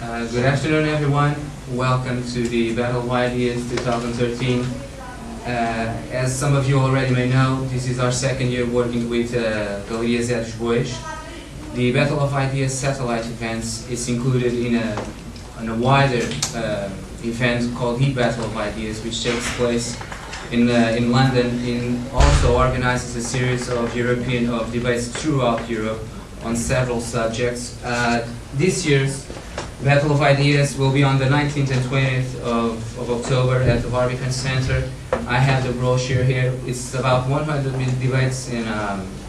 Good afternoon, everyone. Welcome to the Battle of Ideas 2013. As some of you already may know, this is our second year working with Galeria Zé dos Bois. The Battle of Ideas satellite events is included in a wider event called the Battle of Ideas, which takes place in London. It also organizes a series of European debates throughout Europe on several subjects. This year's Battle of Ideas will be on the 19th and 20th of October at the Barbican Centre. I have the brochure here. It's about 100 debates in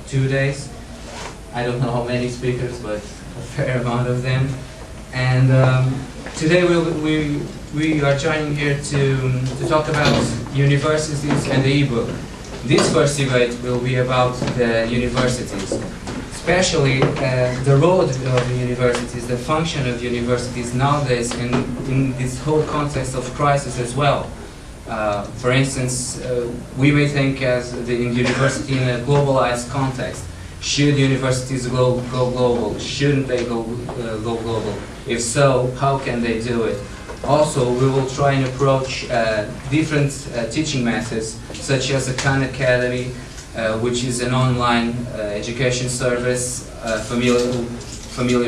2 days. I don't know how many speakers, but a fair amount of them. And today we are joining here to talk about universities and the e-book. This first debate will be about the universities, especially the role of the universities, the function of universities nowadays, and in this whole context of crisis as well. For instance, we may think as the university in a globalized context. Should universities go global? Shouldn't they go global? If so, how can they do it? Also, we will try and approach different teaching methods, such as the Khan Academy, which is an online education service, familiar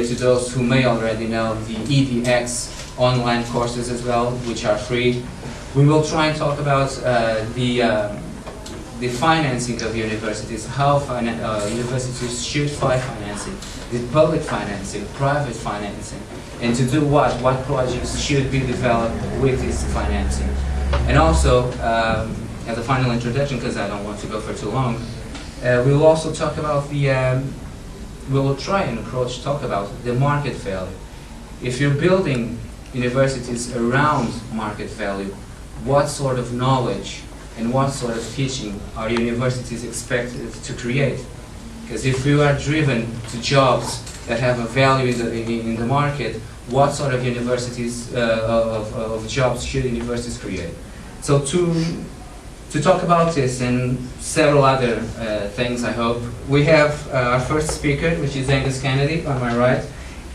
to those who may already know, the EDX online courses as well, which are free. We will try and talk about the financing of universities, how universities should find financing, the public financing, private financing, and to do what projects should be developed with this financing. And also, as a final introduction, because I don't want to go for too long, we will also talk about we will try and talk about the market value. If you're building universities around market value, what sort of knowledge and what sort of teaching are universities expected to create? Because if you are driven to jobs that have a value in the market, what sort of universities of jobs should universities create? So to talk about this and several other things, I hope, we have our first speaker, which is Angus on my right.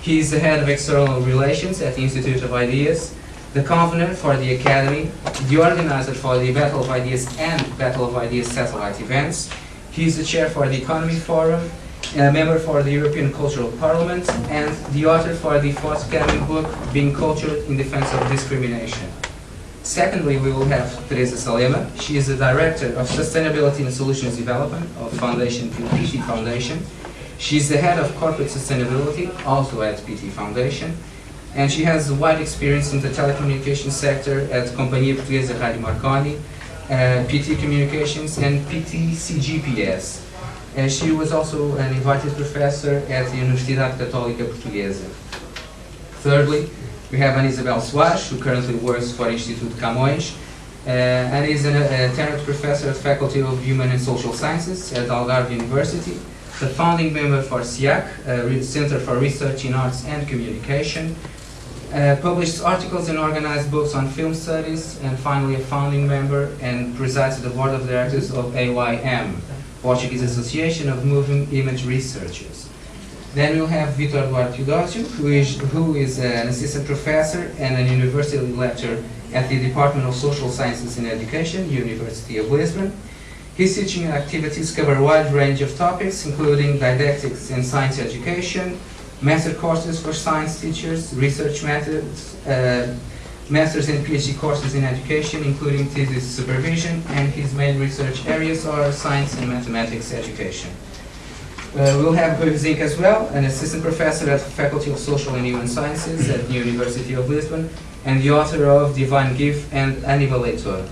He's the head of external relations at the Institute of Ideas, the convener for the Academy, the organizer for the Battle of Ideas and Battle of Ideas satellite events. He's the chair for the Economy Fórum, a member for the European Cultural Parliament, and the author for the forthcoming book, Being Cultured in Defense of Discrimination. Secondly, we will have Teresa Salema. She is the Director of Sustainability and Solutions Development of PT Foundation. She's the Head of Corporate Sustainability, also at PT Foundation. And she has a wide experience in the telecommunications sector at Companhia Portuguesa Rádio Marconi, PT Communications, and PT CGPS. And she was also an invited professor at the Universidade Católica Portuguesa. Thirdly, we have Isabel Soares, who currently works for Instituto Camões, and is a tenured professor at the Faculty of Human and Social Sciences at Algarve University, the founding member for SIAC, Centro for Research in Arts and Communication, published articles and organized books on film studies, and finally a founding member and presides the board of directors of AYM, Portuguese Association of Moving Image Researchers. Then we'll have Vítor Duarte, who is an assistant professor and an university lecturer at the Department of Social Sciences and Education, University of Lisbon. His teaching activities cover a wide range of topics, including didactics and science education, master courses for science teachers, research methods, master's and PhD courses in education, including thesis supervision, and his main research areas are science and mathematics education. We'll have Zink as well, an assistant professor at the Faculty of Social and Human Sciences at the University of Lisbon, and the author of Divine Gift and Aníbal Leitor.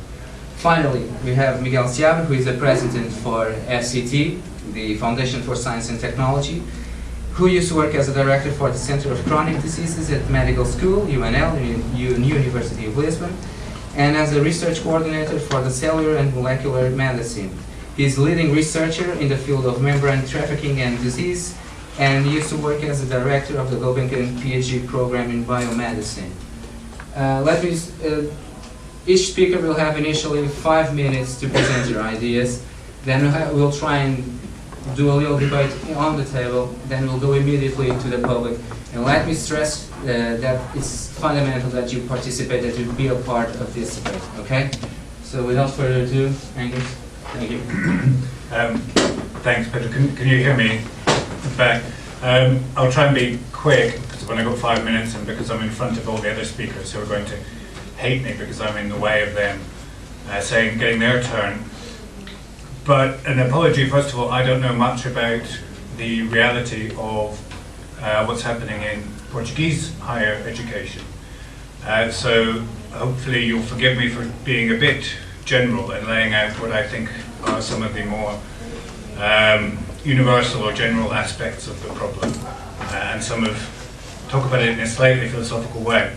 Finally, we have Miguel, who is the president for FCT, the Foundation for Science and Technology, who used to work as a director for the Center of Chronic Diseases at Medical School, UNL, University of Lisbon, and as a research coordinator for the Cellular and Molecular Medicine. He's a leading researcher in the field of membrane trafficking and disease, and he used to work as the director of the Gulbenkian PhD program in biomedicine. Each speaker will have initially 5 minutes to present their ideas. Then we'll try and do a little debate on the table. Then we'll go immediately to the public And let me stress that it's fundamental that you participate, that you be a part of this debate, okay? So without further ado, Angus, thank you. Thanks, Pedro. Can you hear me back? I'll try and be quick, because I've only got 5 minutes, and because I'm in front of all the other speakers who are going to hate me because I'm in the way of them getting their turn. But an apology, first of all, I don't know much about the reality of what's happening in Portuguese higher education. So hopefully you'll forgive me for being a bit general and laying out what I think are some of the more universal or general aspects of the problem, and talk about it in a slightly philosophical way.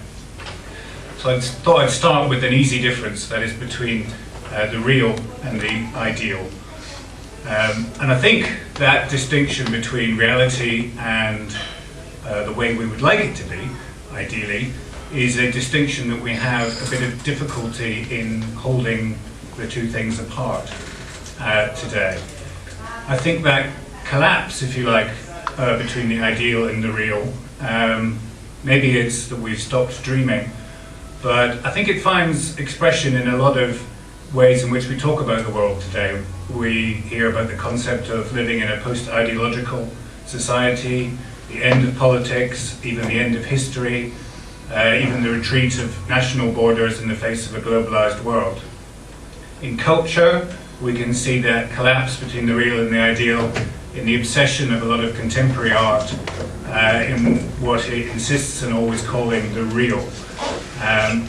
So I thought I'd start with an easy difference, that is between the real and the ideal. And I think that distinction between reality and the way we would like it to be, ideally, is a distinction that we have a bit of difficulty in holding the two things apart today. I think that collapse, if you like, between the ideal and the real, maybe it's that we've stopped dreaming, but I think it finds expression in a lot of ways in which we talk about the world today. We hear about the concept of living in a post-ideological society, the end of politics, even the end of history, even the retreat of national borders in the face of a globalized world. In culture, we can see that collapse between the real and the ideal in the obsession of a lot of contemporary art, in what it insists on always calling the real.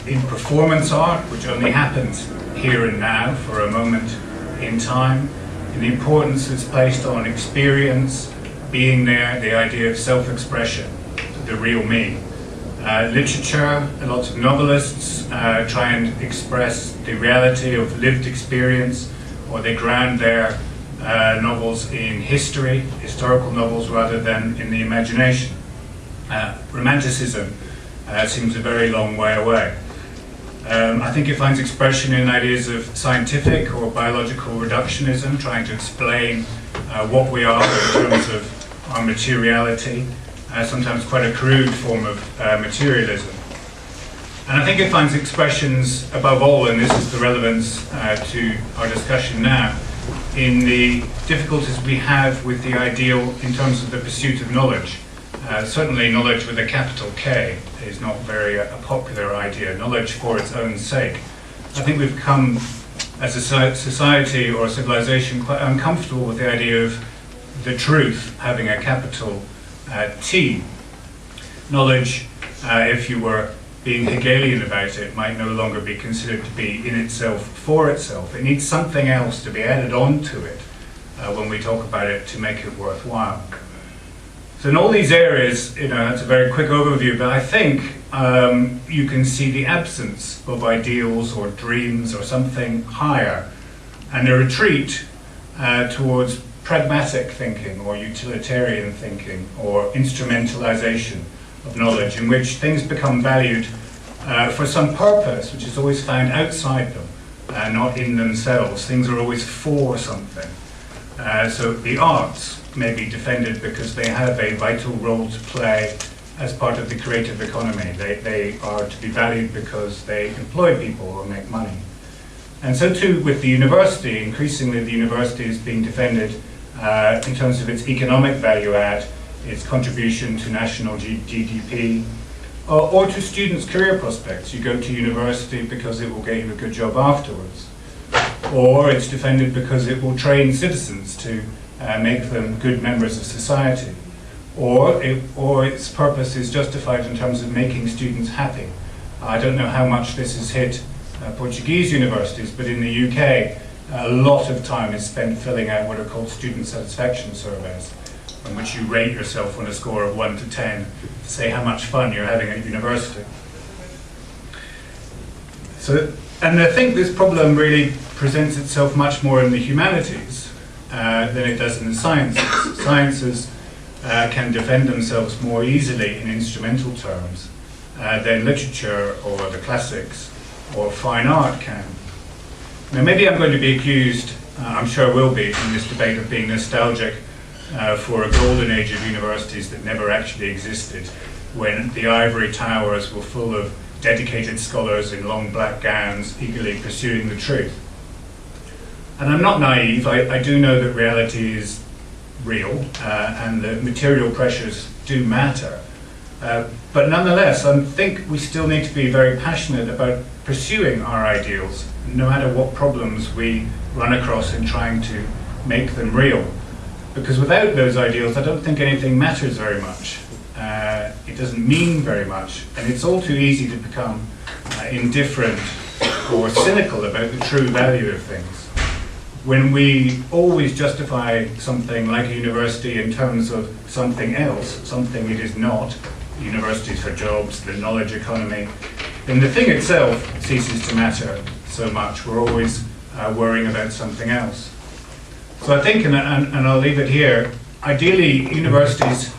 In performance art, which only happens here and now for a moment in time, in the importance that's placed on experience, being there, the idea of self-expression, the real me. Literature, lots of novelists try and express the reality of lived experience, or they ground their novels in history, historical novels, rather than in the imagination. Romanticism seems a very long way away. I think it finds expression in ideas of scientific or biological reductionism, trying to explain what we are in terms of our materiality, sometimes quite a crude form of materialism. And I think it finds expressions above all, and this is the relevance to our discussion now, in the difficulties we have with the ideal in terms of the pursuit of knowledge. Certainly knowledge with a capital K is not very a popular idea, knowledge for its own sake. I think we've become, as a society or a civilization, quite uncomfortable with the idea of the truth having a capital T. Knowledge, if you were being Hegelian about it, might no longer be considered to be in itself for itself. It needs something else to be added on to it when we talk about it to make it worthwhile. So in all these areas, that's a very quick overview, but I think you can see the absence of ideals or dreams or something higher, and a retreat towards pragmatic thinking or utilitarian thinking or instrumentalization of knowledge, in which things become valued for some purpose, which is always found outside them, not in themselves. Things are always for something. So the arts may be defended because they have a vital role to play as part of the creative economy. They are to be valued because they employ people or make money. And so too with the university. Increasingly the university is being defended in terms of its economic value add, its contribution to national GDP, or to students' career prospects. You go to university because it will get you a good job afterwards. Or it's defended because it will train citizens to make them good members of society. Or its purpose is justified in terms of making students happy. I don't know how much this has hit Portuguese universities, but in the UK, a lot of time is spent filling out what are called student satisfaction surveys, in which you rate yourself on a score of 1 to 10 to say how much fun you're having at university. And I think this problem really presents itself much more in the humanities than it does in the sciences. Sciences can defend themselves more easily in instrumental terms than literature or the classics or fine art can. Now maybe I'm going to be accused, I'm sure I will be in this debate, of being nostalgic for a golden age of universities that never actually existed. when the ivory towers were full of dedicated scholars in long black gowns eagerly pursuing the truth. And I'm not naive, I do know that reality is real and that material pressures do matter. But nonetheless, I think we still need to be very passionate about pursuing our ideals, no matter what problems we run across in trying to make them real. Because without those ideals, I don't think anything matters very much. It doesn't mean very much, and it's all too easy to become indifferent or cynical about the true value of things. When we always justify something like a university in terms of something else, something it is not, universities for jobs, the knowledge economy, then the thing itself ceases to matter so much. We're always worrying about something else. So I think, and I'll leave it here, ideally universities,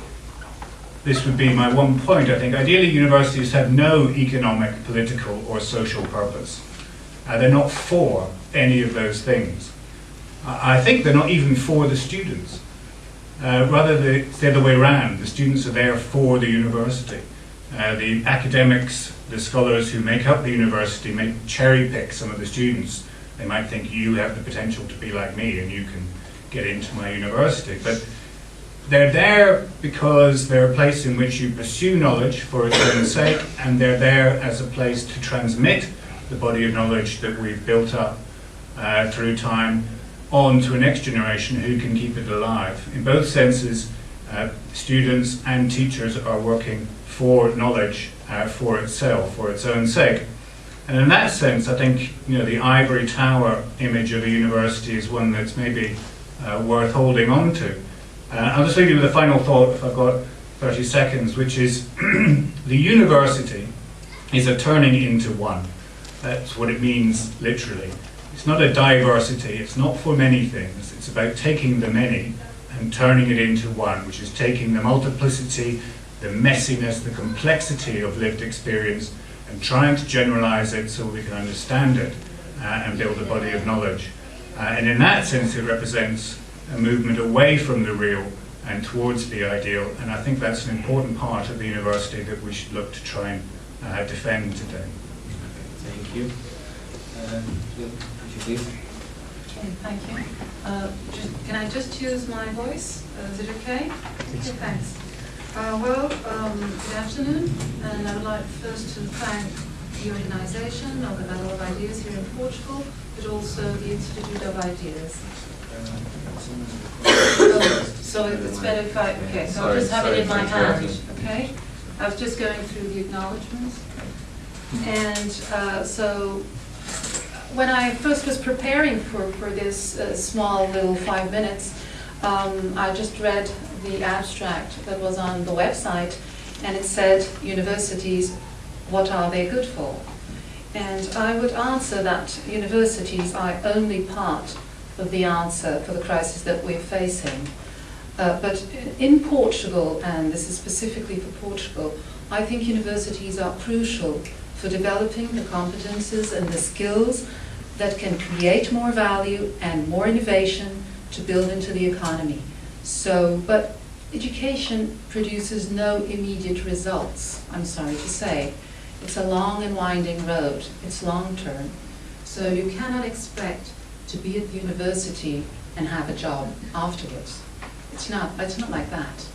this would be my one point, I think, ideally universities have no economic, political or social purpose. They're not for any of those things. I think they're not even for the students. Rather, it's the other way around. The students are there for the university. The academics, the scholars who make up the university, may cherry pick some of the students. They might think you have the potential to be like me and you can get into my university. But they're there because they're a place in which you pursue knowledge for its own sake, and they're there as a place to transmit the body of knowledge that we've built up through time on to a next generation who can keep it alive. In both senses, students and teachers are working for knowledge for itself, for its own sake. And in that sense, I think the ivory tower image of a university is one that's maybe worth holding on to. I'll just leave you with a final thought, if I've got 30 seconds, which is the university is a turning into one. That's what it means literally. It's not a diversity, it's not for many things. It's about taking the many and turning it into one, which is taking the multiplicity, the messiness, the complexity of lived experience and trying to generalize it so we can understand it and build a body of knowledge. And in that sense, it represents a movement away from the real and towards the ideal. And I think that's an important part of the university that we should look to try and defend today. Thank you. Please. Okay, thank you. Can I just use my voice? Is it okay? Okay, thanks. Good afternoon, and I would like first to thank the organisation of the Battle of Ideas here in Portugal, but also the Institute of Ideas. So it's better if I, okay, so I'll just have it in my hand, okay? I was just going through the acknowledgements. And so when I first was preparing for this small little 5 minutes, I just read the abstract that was on the website, and it said, universities, what are they good for? And I would answer that universities are only part of the answer for the crisis that we're facing. But in Portugal, and this is specifically for Portugal, I think universities are crucial for developing the competences and the skills that can create more value and more innovation to build into the economy. So, but education produces no immediate results, I'm sorry to say. It's a long and winding road. It's long term. So you cannot expect to be at the university and have a job afterwards. It's not like that.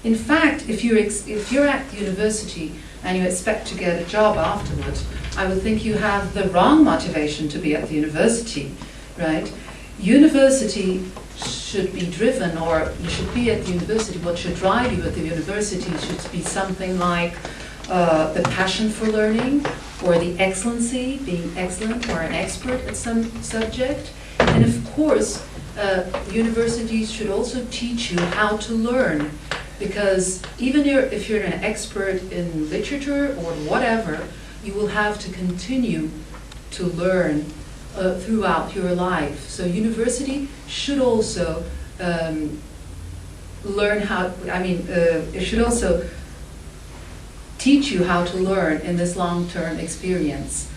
In fact, if you're at the university and you expect to get a job afterwards, I would think you have the wrong motivation to be at the university, right? University should be driven, or you should be at the university, what should drive you at the university should be something like the passion for learning, or the excellency, being excellent or an expert at some subject. And of course, universities should also teach you how to learn, because even if you're an expert in literature or whatever, you will have to continue to learn throughout your life. So university should also learn how, it should also teach you how to learn in this long-term experience.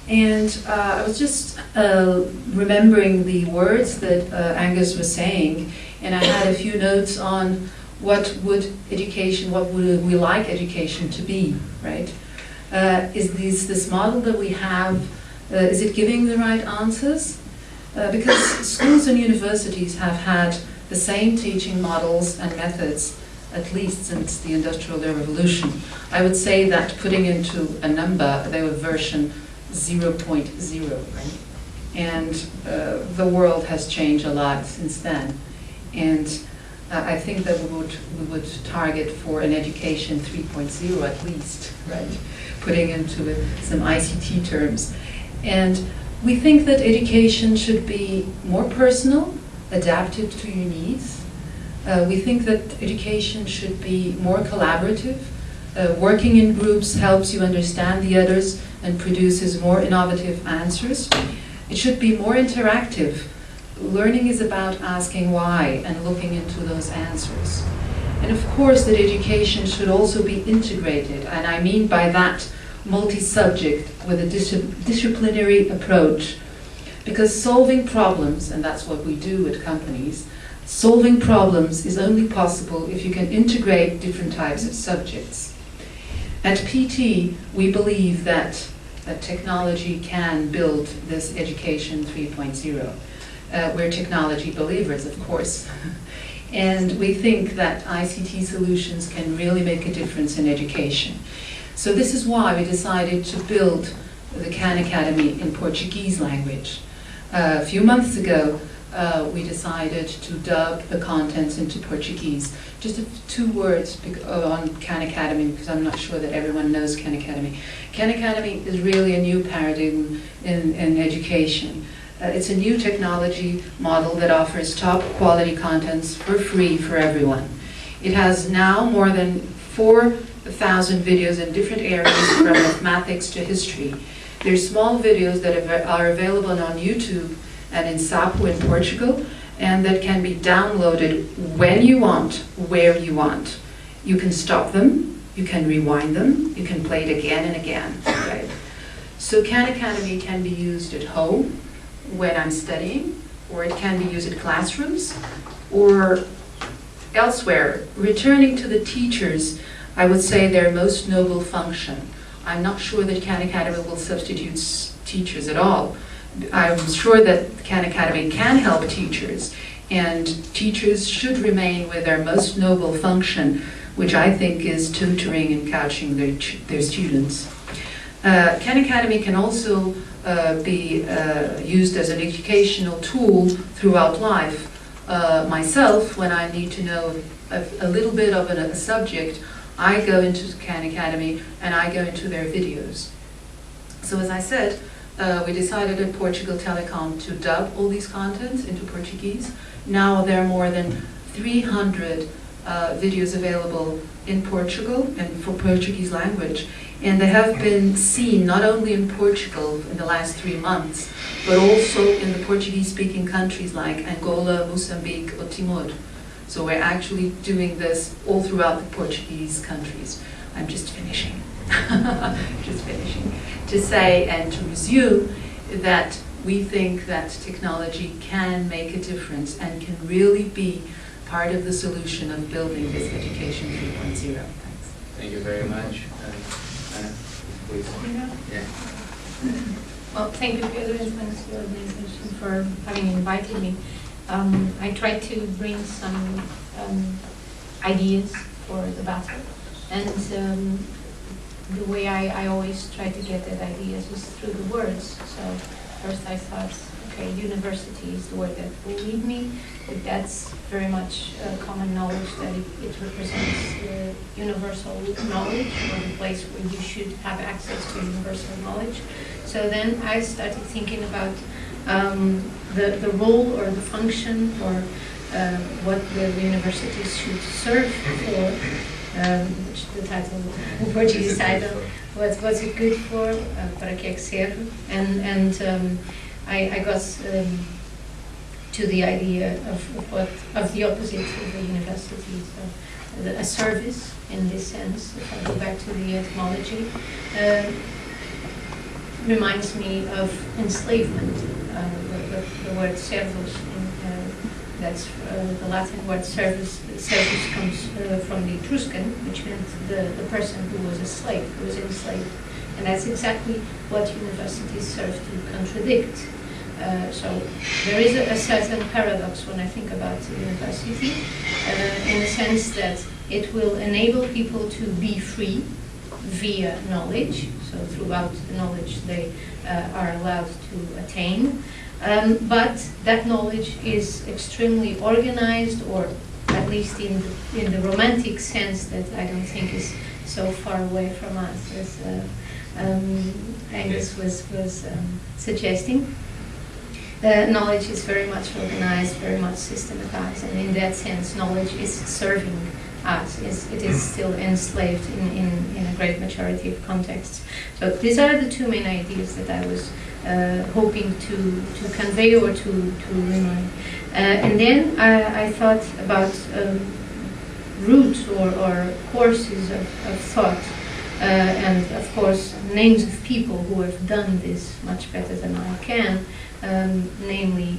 And I was just remembering the words that Angus was saying, and I had a few notes on what would we like education to be, right? Is this model that we have, is it giving the right answers? Because schools and universities have had the same teaching models and methods at least since the Industrial Revolution. I would say that putting into a number, they were version 0.0, right? And the world has changed a lot since then. And I think that we would target for an education 3.0 at least, right? Putting into it some ICT terms. And we think that education should be more personal, adapted to your needs. We think that education should be more collaborative. Working in groups helps you understand the others and produces more innovative answers. It should be more interactive. Learning is about asking why and looking into those answers. And of course that education should also be integrated, and I mean by that multi-subject with a disciplinary approach. Because solving problems, and that's what we do at companies, solving problems is only possible if you can integrate different types of subjects. At PT, we believe that technology can build this education 3.0. We're technology believers, of course. And we think that ICT solutions can really make a difference in education. So this is why we decided to build the Khan Academy in Portuguese language. A few months ago, we decided to dub the contents into Portuguese. Just 2 words on Khan Academy, because I'm not sure that everyone knows Khan Academy. Khan Academy is really a new paradigm in education. It's a new technology model that offers top quality contents for free for everyone. It has now more than 4,000 videos in different areas from mathematics to history. There's small videos that are available on YouTube and in Sapo in Portugal, and that can be downloaded when you want, where you want. You can stop them, you can rewind them, you can play it again and again. Right? So Khan Academy can be used at home when I'm studying, or it can be used at classrooms, or elsewhere. Returning to the teachers, I would say their most noble function. I'm not sure that Khan Academy will substitute teachers at all. I'm sure that Khan Academy can help teachers, and teachers should remain with their most noble function, which I think is tutoring and coaching their students. Khan Academy can also be used as an educational tool throughout life. Myself, when I need to know a little bit of a subject, I go into Khan Academy and I go into their videos. So as I said, we decided at Portugal Telecom to dub all these contents into Portuguese. Now there are more than 300 videos available in Portugal and for Portuguese language. And they have been seen not only in Portugal in the last 3 months, but also in the Portuguese-speaking countries like Angola, Mozambique, or Timor. So we're actually doing this all throughout the Portuguese countries. I'm just finishing. To say and to resume that we think that technology can make a difference and can really be part of the solution of building this education 3.0. Thanks. Thank you very much. Anna, please. Yeah. Well, thank you, Pedro, and thanks to the organization for having invited me. I tried to bring some ideas for the battle, and the way I always try to get that ideas is through the words. So first I thought, okay, university is the word that will lead me, but that's very much common knowledge, that it represents universal knowledge, or the place where you should have access to universal knowledge. So then I started thinking about the role or the function, or what the universities should serve for, which the title, the Portuguese title, what's it good for, para que é que serve, and I got to the idea of the opposite of the university, so a service in this sense. If I go back to the etymology, reminds me of enslavement. The word servos That's the Latin word servus comes from the Etruscan, which meant the person who was a slave, who was enslaved. And that's exactly what universities serve to contradict. So there is a certain paradox when I think about the university, in the sense that it will enable people to be free via knowledge, so throughout the knowledge they are allowed to attain, but that knowledge is extremely organized, or at least in the romantic sense that I don't think is so far away from us as Angus was suggesting. Knowledge is very much organized, very much systematized, and in that sense knowledge is serving us. It is still enslaved in a great majority of contexts. So these are the two main ideas that I was hoping to convey or to remind. And then I thought about routes or courses of thought, and of course names of people who have done this much better than I can, namely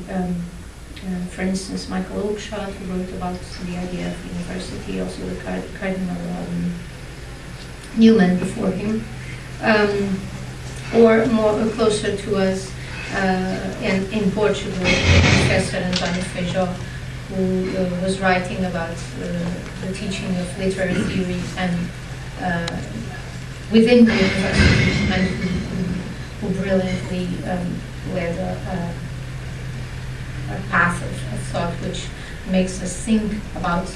for instance, Michael Oakeshott, who wrote about the idea of university, also the Cardinal Newman before him, or more closer to us in Portugal, Professor António Feijó, who was writing about the teaching of literary theory and within the university, and who brilliantly led a path of thought which makes us think about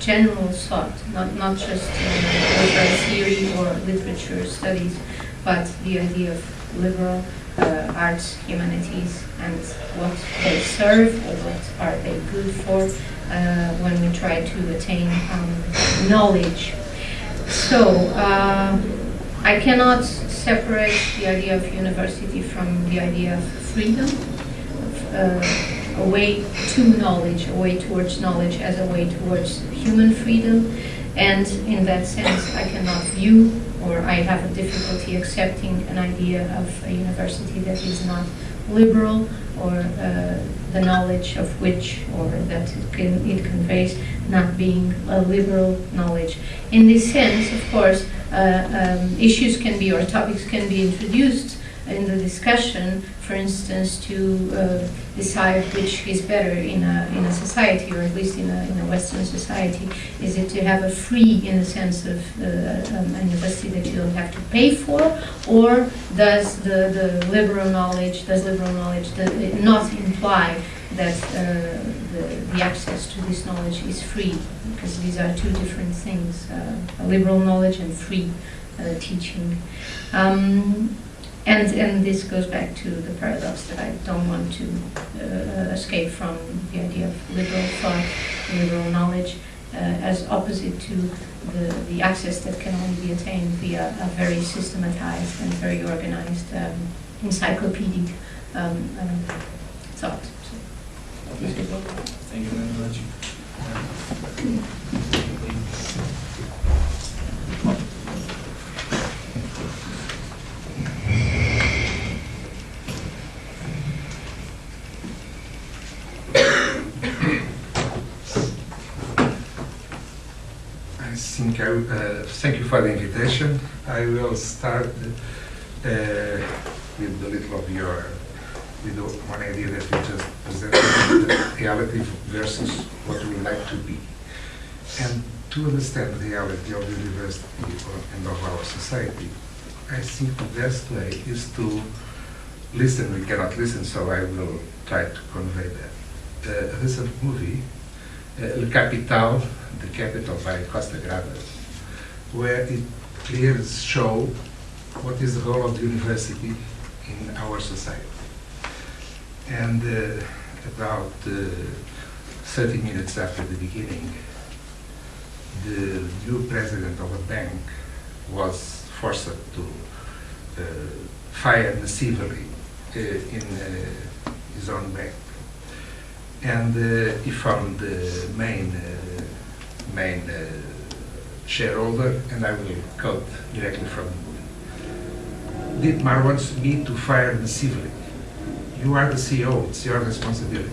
general thought, not just literary theory or literature studies, but the idea of liberal arts, humanities, and what they serve or what are they good for when we try to attain knowledge. So I cannot separate the idea of university from the idea of freedom, a way to knowledge, a way towards knowledge as a way towards human freedom. And in that sense, I cannot view, or I have a difficulty accepting an idea of a university that is not liberal, or the knowledge of which, or that it conveys, not being a liberal knowledge. In this sense, of course, issues can be, or topics can be introduced in the discussion, for instance, to decide which is better in a society, or at least in a Western society. Is it to have a free, in the sense of a university that you don't have to pay for, or does the liberal knowledge, not imply that the access to this knowledge is free? Because these are two different things, liberal knowledge and free teaching. And this goes back to the paradox that I don't want to escape from, the idea of liberal thought, liberal knowledge, as opposite to the access that can only be attained via a very systematized and very organized encyclopedic thought. So, thank you very much. Thank you for the invitation. I will start with a little of one idea that you just presented, the reality versus what we would like to be. And to understand the reality of the university and of our society, I think the best way is to listen. We cannot listen, so I will try to convey that. A recent movie, La Capital, The Capital by Costa Gavras, where it clearly shows what is the role of the university in our society. And about 30 minutes after the beginning, the new president of a bank was forced to fire massively in his own bank. And he found the main shareholder, and I will quote directly from the movie. Dietmar wants me to fire massively. You are the CEO, it's your responsibility.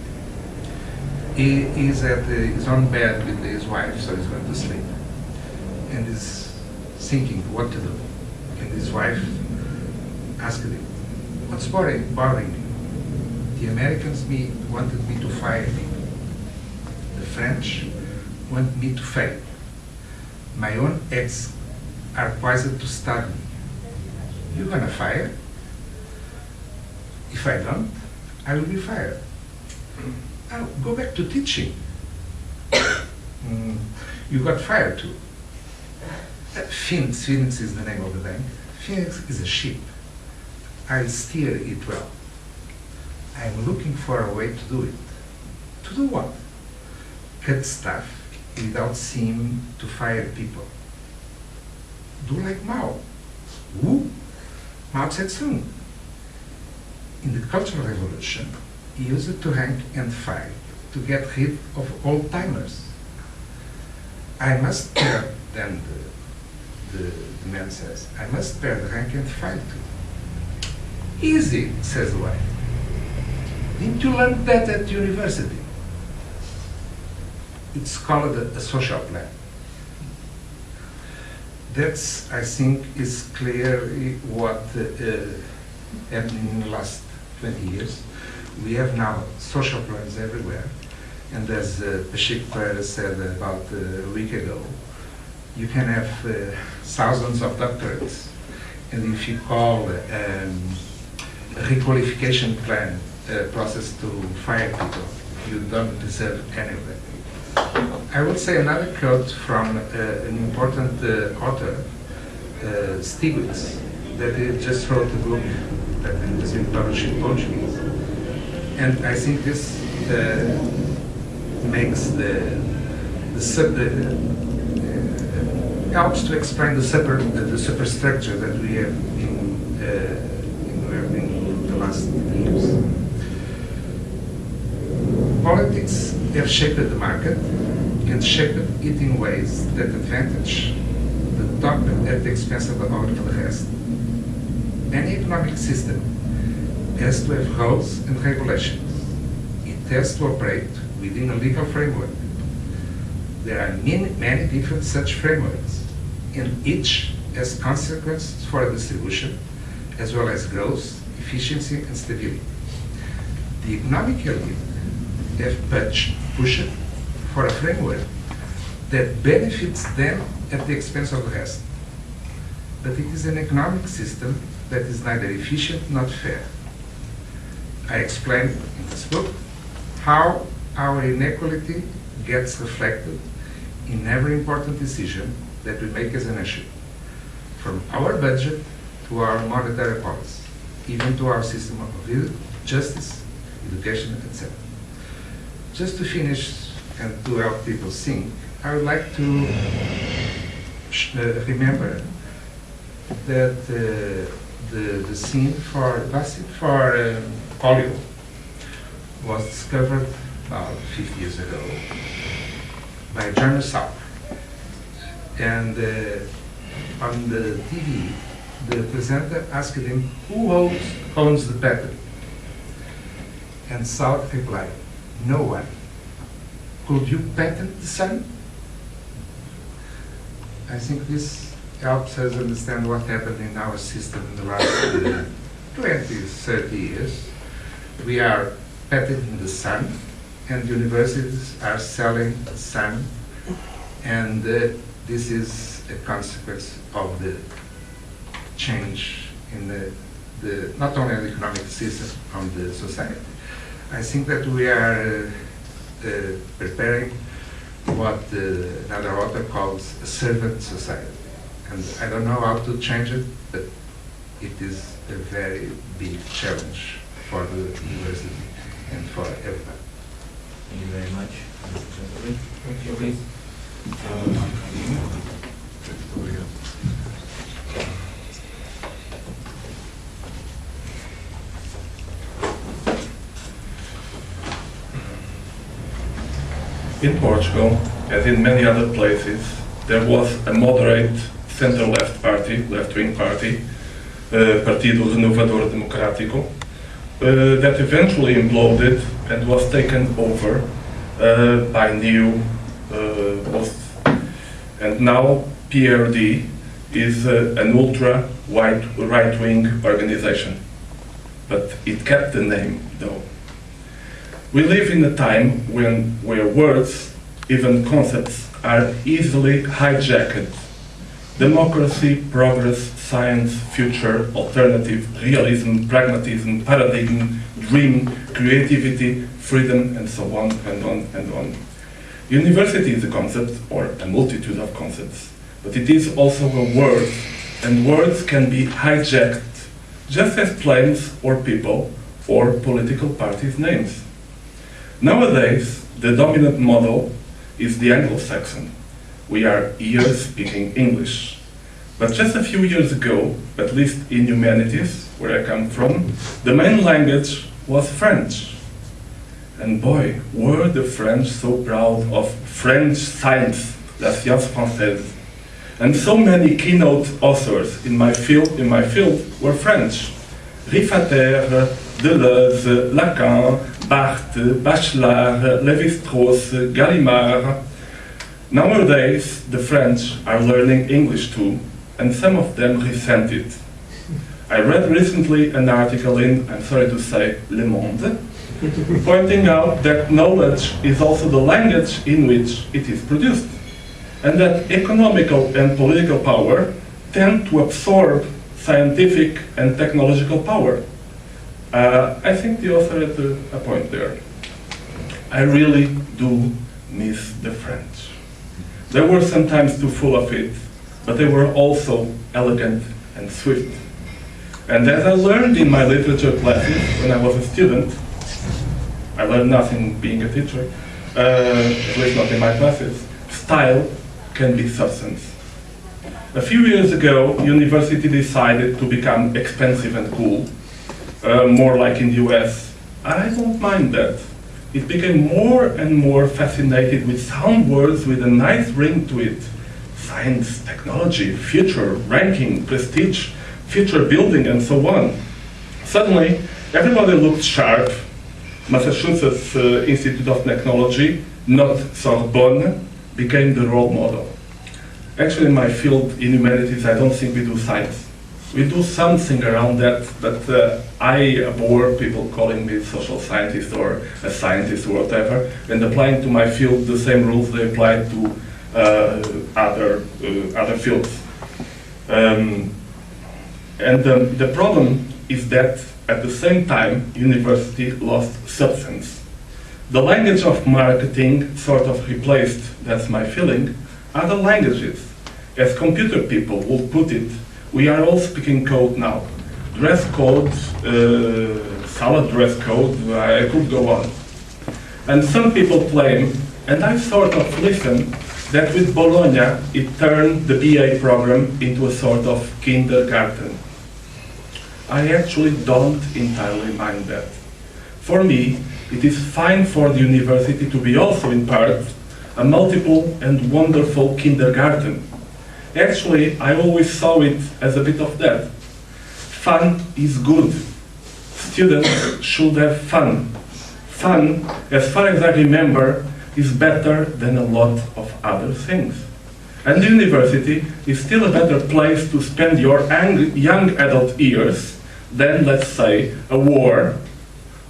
He is at his own bed with his wife, so he's going to sleep. And is thinking what to do. And his wife asked him, what's bothering you? The Americans wanted me to fire me. The French want me to fail. My own eggs are poisoned to starve me. You're gonna fire? If I don't, I will be fired. I'll go back to teaching. You got fired too. Phoenix is the name of the bank. Phoenix is a ship. I'll steer it well. I'm looking for a way to do it. To do what? Cut staff without seeming to fire people. Do like Mao. Who? Mao Tse-tung. In the Cultural Revolution, he used it to rank and file to get rid of old-timers. I must bear, then the man says, I must bear the rank and file too. Easy, says the wife. Didn't you learn that at university? It's called a social plan. That's, I think, is clearly what happened in the last 20 years. We have now social plans everywhere. And as Pacheco said about a week ago, you can have thousands of doctorates. And if you call a requalification plan process to fire people, you don't deserve any of that. I would say another quote from an important author, Stiglitz, that he just wrote a book that has been published in Portuguese. And I think this makes helps to explain the superstructure that we have in the last years. Politics have shaped the market and shaped it in ways that advantage the top at the expense of all of the rest. Any economic system has to have rules and regulations. It has to operate within a legal framework. There are many different such frameworks, and each has consequences for distribution, as well as growth, efficiency, and stability. The economic elite have pushed for a framework that benefits them at the expense of the rest. But it is an economic system that is neither efficient nor fair. I explain in this book how our inequality gets reflected in every important decision that we make as a nation, from our budget to our monetary policy, even to our system of justice, education, etc. Just to finish and to help people think, I would like to remember that the scene for vaccine for polio was discovered about 50 years ago by German Salema. And on the TV, the presenter asked him, who owns the patent? And Salema replied, no one. Could you patent the sun? I think this helps us understand what happened in our system in the last 20, 30 years. We are patenting the sun, and universities are selling the sun, and this is a consequence of the change in the not only the economic system, on the society. I think that we are preparing what another author calls a servant society. And I don't know how to change it, but it is a very big challenge for the university and for everybody. Thank you very much. Thank you. Please. In Portugal, as in many other places, there was a moderate center-left party, left-wing party, Partido Renovador Democrático, that eventually imploded and was taken over by new hosts. And now PRD is an ultra right-wing organization, but it kept the name though. We live in a time where words, even concepts, are easily hijacked. Democracy, progress, science, future, alternative, realism, pragmatism, paradigm, dream, creativity, freedom, and so on and on and on. University is a concept, or a multitude of concepts, but it is also a word, and words can be hijacked, just as planes or people or political parties' names. Nowadays, the dominant model is the Anglo-Saxon. We are here speaking English. But just a few years ago, at least in humanities, where I come from, the main language was French. And boy, were the French so proud of French science, la science française. And so many keynote authors in my field were French. Riffater, Deleuze, Lacan, Barthes, Bachelard, Lévi-Strauss, Gallimard. Nowadays, the French are learning English too, and some of them resent it. I read recently an article in, I'm sorry to say, Le Monde, pointing out that knowledge is also the language in which it is produced, and that economical and political power tend to absorb scientific and technological power. I think the author had a point there. I really do miss the French. They were sometimes too full of it, but they were also elegant and swift. And as I learned in my literature classes when I was a student, I learned nothing being a teacher, at least not in my classes, style can be substance. A few years ago, university decided to become expensive and cool, more like in the US. I don't mind that. It became more and more fascinated with sound words with a nice ring to it. Science, technology, future, ranking, prestige, future building, and so on. Suddenly, everybody looked sharp. Massachusetts Institute of Technology, not Sorbonne, became the role model. Actually, in my field, in humanities, I don't think we do science. We do something around that, but I abhor people calling me social scientist or a scientist or whatever, and applying to my field the same rules they apply to other fields. The problem is that at the same time, university lost substance. The language of marketing sort of replaced, that's my feeling, other languages. As computer people will put it, we are all speaking code now. Dress code, salad dress code, I could go on. And some people claim, and I sort of listen, that with Bologna it turned the BA program into a sort of kindergarten. I actually don't entirely mind that. For me, it is fine for the university to be also in part a multiple and wonderful kindergarten. Actually, I always saw it as a bit of that. Fun is good. Students should have fun. Fun, as far as I remember, is better than a lot of other things. And the university is still a better place to spend your young adult years than, let's say, a war,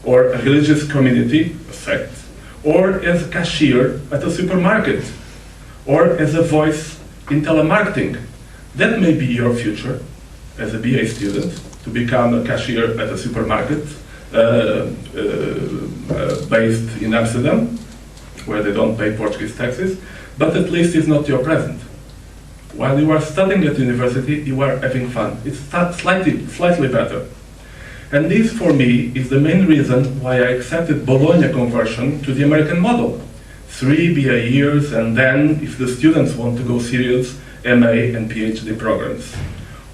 or a religious community, a sect, or as a cashier at a supermarket, or as a voice in telemarketing. That may be your future as a BA student, to become a cashier at a supermarket based in Amsterdam, where they don't pay Portuguese taxes, but at least it's not your present. While you are studying at university, you are having fun. It's slightly better. And this, for me, is the main reason why I accepted Bologna conversion to the American model. 3 BA years, and then, if the students want to go serious, MA and PhD programs.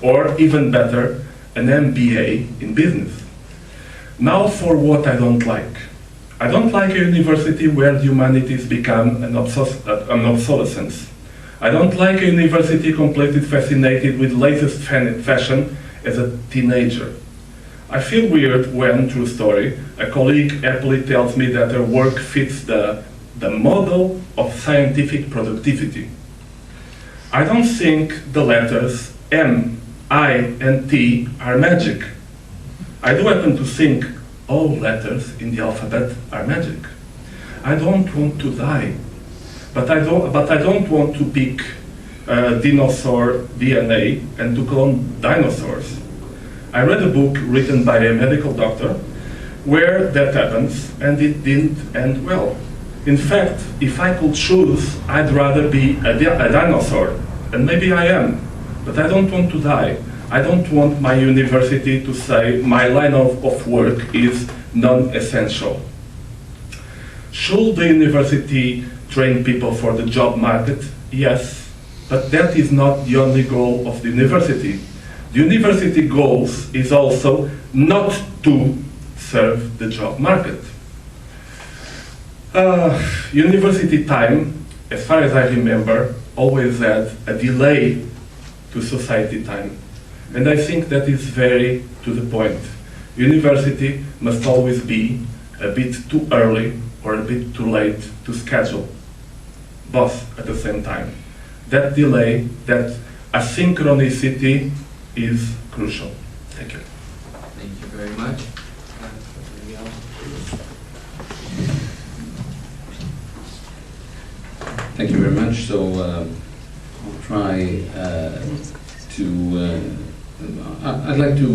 Or, even better, an MBA in business. Now for what I don't like. I don't like a university where the humanities become an obsolescence. I don't like a university completely fascinated with latest fashion as a teenager. I feel weird when, true story, a colleague happily tells me that her work fits the the model of scientific productivity. I don't think the letters M, I, and T are magic. I do happen to think all letters in the alphabet are magic. I don't want to die, but I don't want to pick dinosaur DNA and to clone dinosaurs. I read a book written by a medical doctor where that happens, and it didn't end well. In fact, if I could choose, I'd rather be a dinosaur, and maybe I am, but I don't want to die. I don't want my university to say my line of work is non-essential. Should the university train people for the job market? Yes, but that is not the only goal of the university. The university goals is also not to serve the job market. University time, as far as I remember, always had a delay to society time. And I think that is very to the point. University must always be a bit too early or a bit too late to schedule, both at the same time. That delay, that asynchronicity is crucial. Thank you. Thank you very much. Thank you very much. So I'll try I'd like to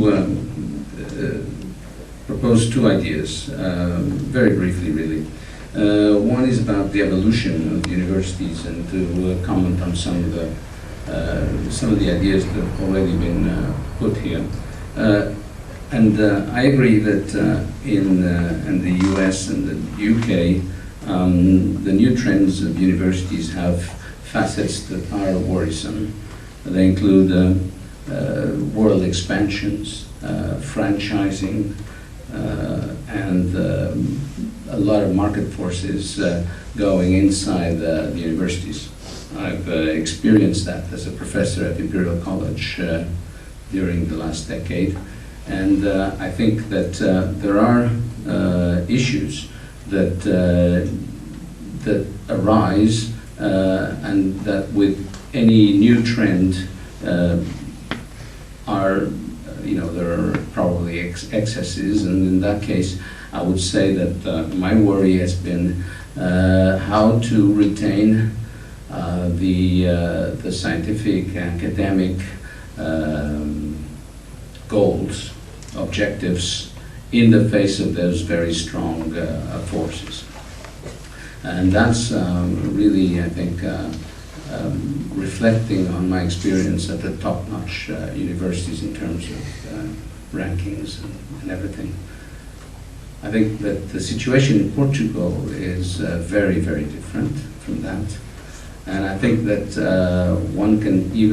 propose two ideas, very briefly, really. One is about the evolution of universities, and to comment on some of the ideas that have already been put here. And I agree that in the US and the UK, the new trends of universities have facets that are worrisome. They include world expansions, franchising, and a lot of market forces going inside the universities. I've experienced that as a professor at Imperial College during the last decade, and I think that there are issues that arise, and that with any new trend there are probably excesses, and in that case, I would say that my worry has been how to retain the scientific, academic goals, objectives, in the face of those very strong forces. And that's really, I think, reflecting on my experience at the top-notch universities in terms of rankings and everything. I think that the situation in Portugal is very, very different from that. And I think that one can even